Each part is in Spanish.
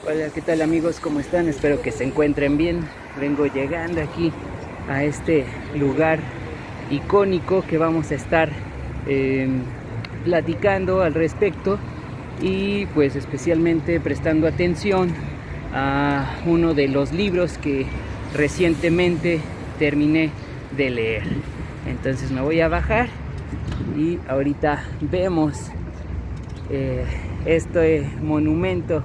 Hola, ¿qué tal amigos? ¿Cómo están? Espero que se encuentren bien. Vengo llegando aquí a este lugar icónico que vamos a estar eh, platicando al respecto y pues especialmente prestando atención a uno de los libros que recientemente terminé de leer. Entonces me voy a bajar y ahorita vemos este monumento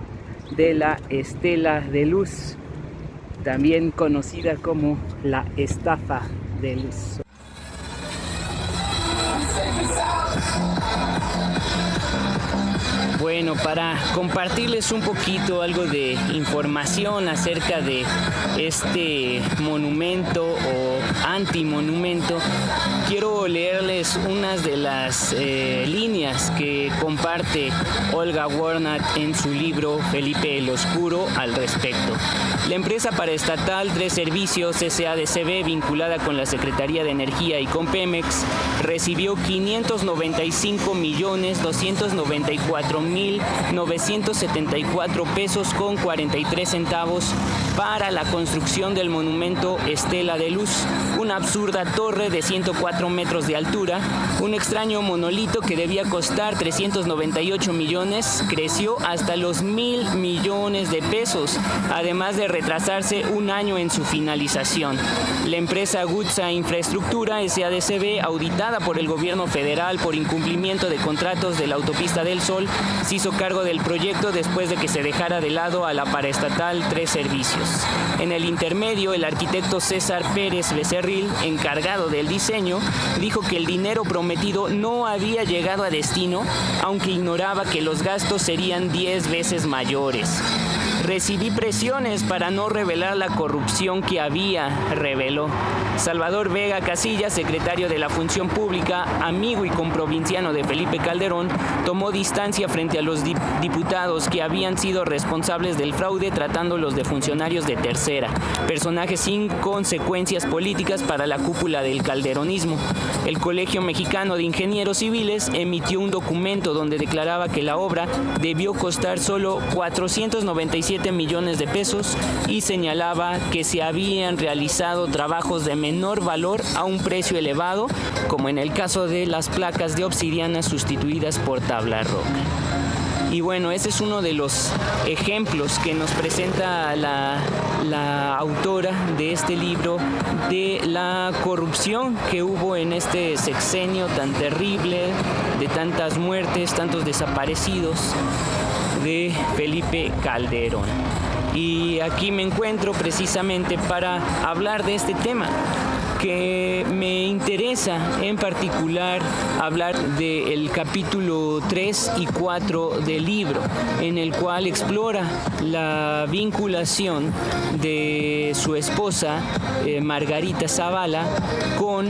de la Estela de Luz, también conocida como la Estafa de Luz. Bueno, para compartirles un poquito algo de información acerca de este monumento o antimonumento, quiero leerles unas de las líneas que comparte Olga Warnat en su libro Felipe el Oscuro al respecto. La empresa paraestatal Tres Servicios SADCB, vinculada con la Secretaría de Energía y con Pemex, recibió 595.294.974 pesos con 43 centavos para la construcción del monumento Estela de Luz, una absurda torre de 104 metros de altura. Un extraño monolito que debía costar 398 millones creció hasta los 1,000 millones de pesos, además de retrasarse un año en su finalización. La empresa Gutsa Infraestructura SADCB, auditada por el gobierno federal por incumplimiento de contratos de la Autopista del Sol, se hizo cargo del proyecto después de que se dejara de lado a la paraestatal Tres Servicios. En el intermedio, el arquitecto César Pérez Becerril, encargado del diseño, dijo que el dinero prometido no había llegado a destino, aunque ignoraba que los gastos serían 10 veces mayores. Recibí presiones para no revelar la corrupción que había, reveló. Salvador Vega Casillas, secretario de la Función Pública, amigo y comprovinciano de Felipe Calderón, tomó distancia frente a los diputados que habían sido responsables del fraude, tratándolos de funcionarios de tercera, personajes sin consecuencias políticas para la cúpula del calderonismo. El Colegio Mexicano de Ingenieros Civiles emitió un documento donde declaraba que la obra debió costar solo 497 millones de pesos y señalaba que se habían realizado trabajos de menor valor a un precio elevado, como en el caso de las placas de obsidiana sustituidas por tabla roca. Y bueno, ese es uno de los ejemplos que nos presenta la autora de este libro de la corrupción que hubo en este sexenio tan terrible, de tantas muertes, tantos desaparecidos, de Felipe Calderón. Y aquí me encuentro precisamente para hablar de este tema, que me interesa en particular hablar del capítulo 3 y 4 del libro, en el cual explora la vinculación de su esposa, Margarita Zavala, con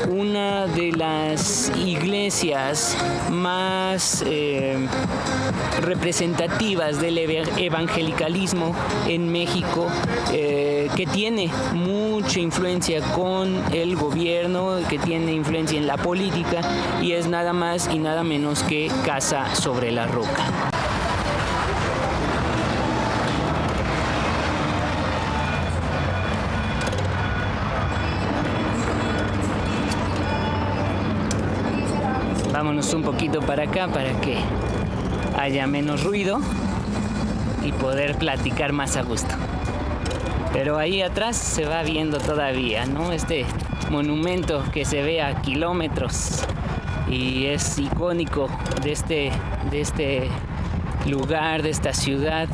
una de las iglesias más representativas del evangelicalismo en México, que tiene mucha influencia con el gobierno, que tiene influencia en la política, y es nada más y nada menos que Casa sobre la Roca. Vámonos un poquito para acá para que haya menos ruido y poder platicar más a gusto. Pero ahí atrás se va viendo todavía, ¿no? Este monumento que se ve a kilómetros y es icónico de este lugar, de esta ciudad,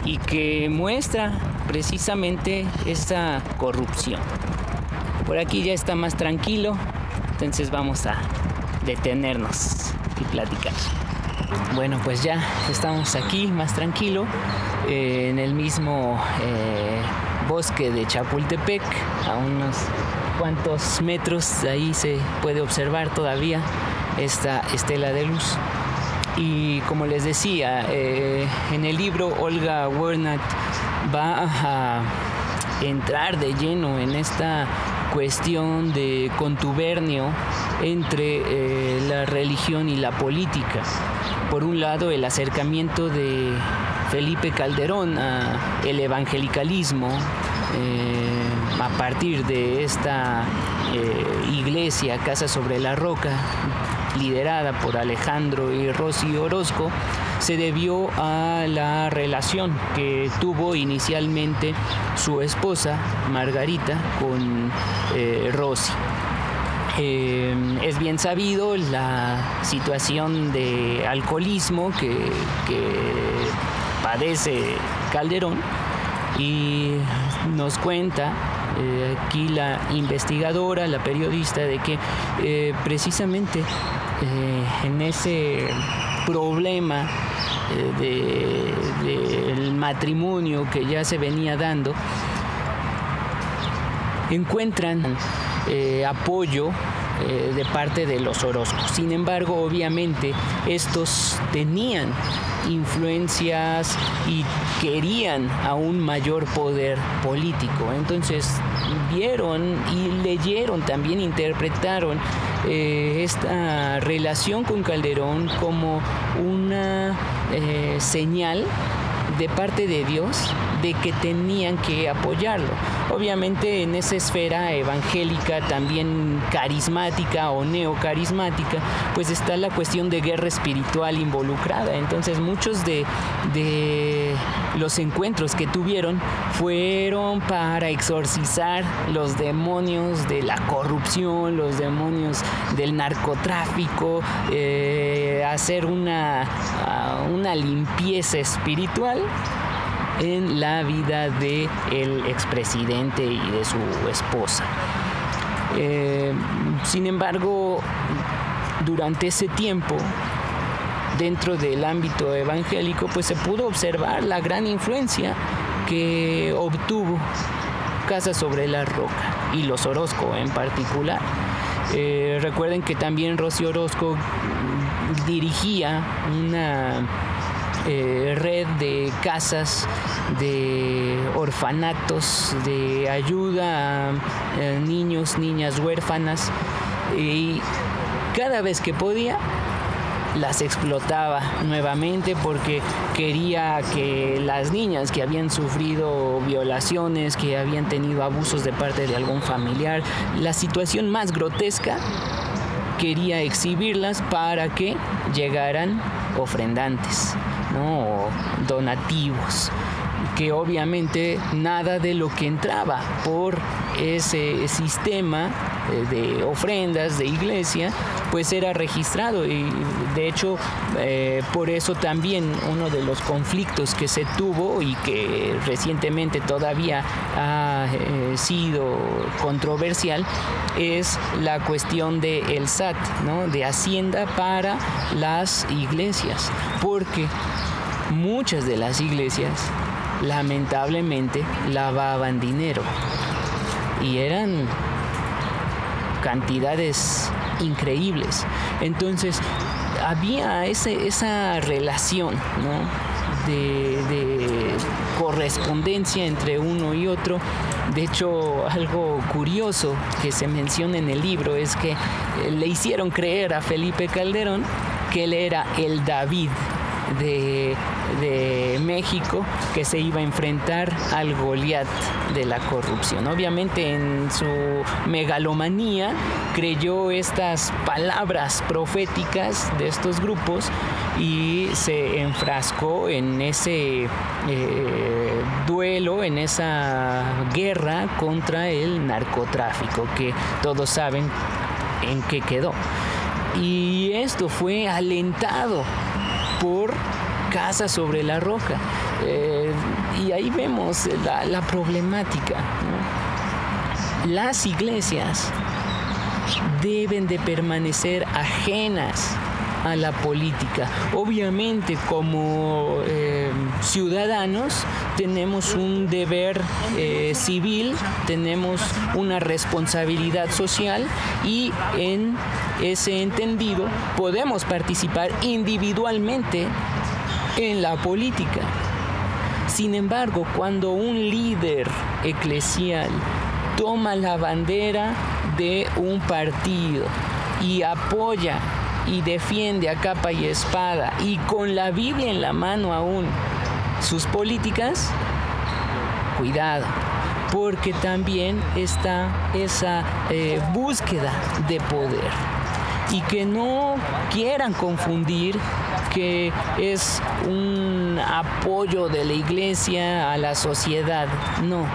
y que muestra precisamente esta corrupción. Por aquí ya está más tranquilo, entonces vamos a detenernos y platicar. Bueno, pues ya estamos aquí más tranquilo, en el mismo bosque de Chapultepec, a unos cuantos metros de ahí se puede observar todavía esta Estela de Luz. Y como les decía, en el libro Olga Warnat va a entrar de lleno en esta cuestión de contubernio entre la religión y la política. Por un lado, el acercamiento de Felipe Calderón el evangelicalismo a partir de esta iglesia Casa sobre la Roca, liderada por Alejandro y Rosy Orozco, se debió a la relación que tuvo inicialmente su esposa Margarita con Rosy. Es bien sabido la situación de alcoholismo que padece Calderón, y nos cuenta aquí la investigadora, la periodista, de que precisamente en ese problema del matrimonio que ya se venía dando, encuentran apoyo de parte de los Orozco. Sin embargo, obviamente, estos tenían influencias y querían aún mayor poder político. Entonces vieron y leyeron, también interpretaron esta relación con Calderón como una señal de parte de Dios de que tenían que apoyarlo. Obviamente en esa esfera evangélica, también carismática o neocarismática, pues está la cuestión de guerra espiritual involucrada. Entonces muchos de los encuentros que tuvieron fueron para exorcizar los demonios de la corrupción, los demonios del narcotráfico, hacer una limpieza espiritual en la vida del expresidente y de su esposa. Sin embargo, durante ese tiempo, dentro del ámbito evangélico, pues se pudo observar la gran influencia que obtuvo Casa sobre la Roca y los Orozco en particular. Recuerden que también Rosy Orozco dirigía una red de casas, de orfanatos, de ayuda a niños, niñas huérfanas, y cada vez que podía las explotaba nuevamente porque quería que las niñas que habían sufrido violaciones, que habían tenido abusos de parte de algún familiar, la situación más grotesca, quería exhibirlas para que llegaran ofrendantes, ¿no? O donativos, que obviamente nada de lo que entraba por ese sistema de ofrendas de iglesia pues era registrado, y de hecho por eso también uno de los conflictos que se tuvo y que recientemente todavía ha sido controversial es la cuestión del SAT, ¿no? De Hacienda para las iglesias, porque muchas de las iglesias lamentablemente lavaban dinero y eran cantidades increíbles. Entonces había esa relación, ¿no? de correspondencia entre uno y otro. De hecho, algo curioso que se menciona en el libro es que le hicieron creer a Felipe Calderón que él era el David de México, que se iba a enfrentar al Goliat de la corrupción. Obviamente en su megalomanía creyó estas palabras proféticas de estos grupos y se enfrascó en ese duelo, en esa guerra contra el narcotráfico, que todos saben en qué quedó. Y esto fue alentado por Casa sobre la Roca. Y ahí vemos la problemática, ¿no? Las iglesias deben de permanecer ajenas a la política. Obviamente, como ciudadanos tenemos un deber civil, tenemos una responsabilidad social, y en ese entendido podemos participar individualmente en la política. Sin embargo, cuando un líder eclesial toma la bandera de un partido y apoya y defiende a capa y espada, y con la Biblia en la mano aún, sus políticas, cuidado, porque también está esa búsqueda de poder. Y que no quieran confundir que es un apoyo de la iglesia a la sociedad. No,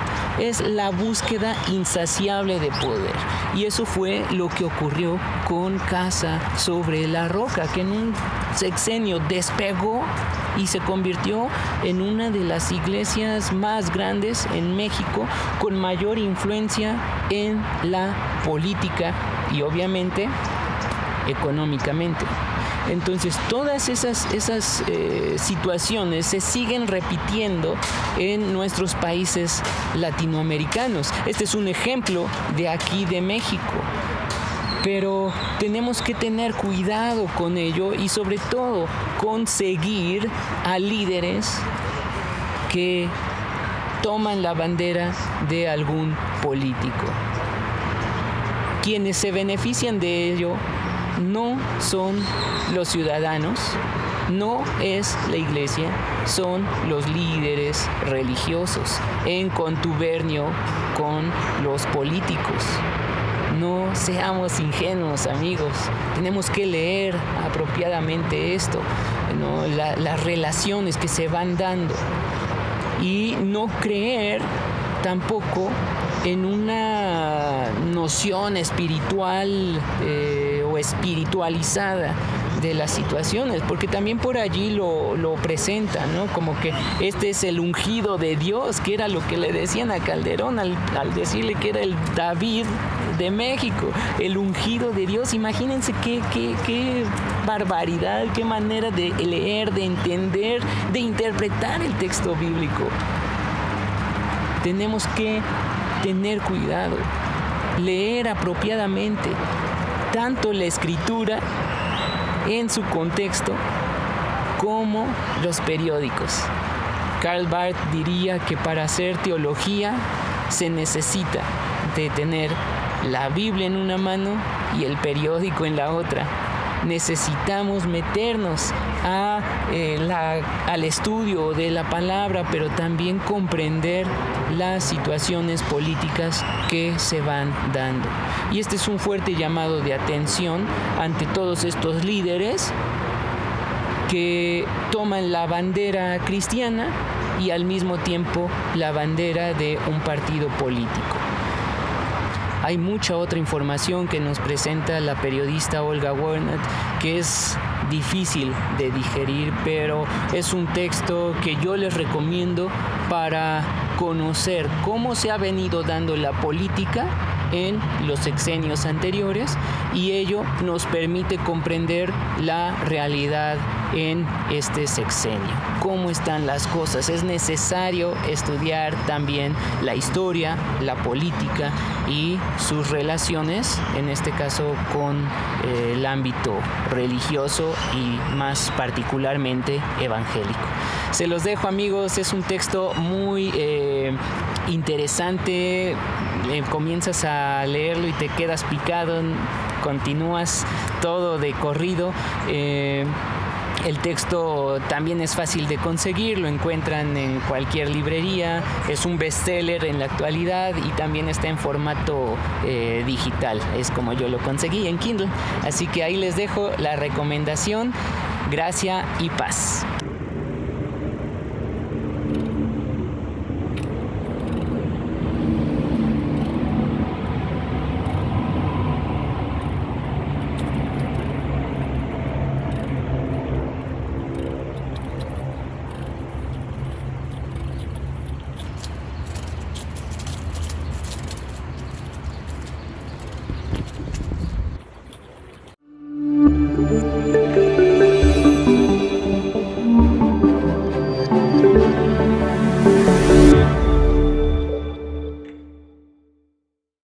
es la búsqueda insaciable de poder. Y eso fue lo que ocurrió con Casa sobre la Roca, que en un sexenio despegó y se convirtió en una de las iglesias más grandes en México, con mayor influencia en la política y obviamente económicamente. Entonces todas esas situaciones se siguen repitiendo en nuestros países latinoamericanos. Este es un ejemplo de aquí de México. Pero tenemos que tener cuidado con ello y sobre todo conseguir a líderes que toman la bandera de algún político. Quienes se benefician de ello no son los ciudadanos, no es la iglesia, son los líderes religiosos en contubernio con los políticos. No seamos ingenuos, amigos. Tenemos que leer apropiadamente esto, ¿no? Las relaciones que se van dando y no creer tampoco en una noción espiritual o espiritualizada de las situaciones, porque también por allí lo presentan, ¿no? Como que este es el ungido de Dios, que era lo que le decían a Calderón al decirle que era el David de México, el ungido de Dios. Imagínense qué barbaridad, qué manera de leer, de entender, de interpretar el texto bíblico. Tenemos que tener cuidado, leer apropiadamente tanto la escritura en su contexto como los periódicos. Karl Barth diría que para hacer teología se necesita de tener la Biblia en una mano y el periódico en la otra. Necesitamos meternos al estudio de la palabra, pero también comprender las situaciones políticas que se van dando. Y este es un fuerte llamado de atención ante todos estos líderes que toman la bandera cristiana y al mismo tiempo la bandera de un partido político. Hay mucha otra información que nos presenta la periodista Olga Werner que es difícil de digerir, pero es un texto que yo les recomiendo para conocer cómo se ha venido dando la política en los sexenios anteriores, y ello nos permite comprender la realidad en este sexenio, cómo están las cosas. Es necesario estudiar también la historia, la política y sus relaciones, en este caso con el ámbito religioso y más particularmente evangélico. Se los dejo, amigos, es un texto muy interesante. Comienzas a leerlo y te quedas picado, continúas todo de corrido. El texto también es fácil de conseguir, lo encuentran en cualquier librería, es un bestseller en la actualidad y también está en formato digital, es como yo lo conseguí en Kindle. Así que ahí les dejo la recomendación. Gracia y paz.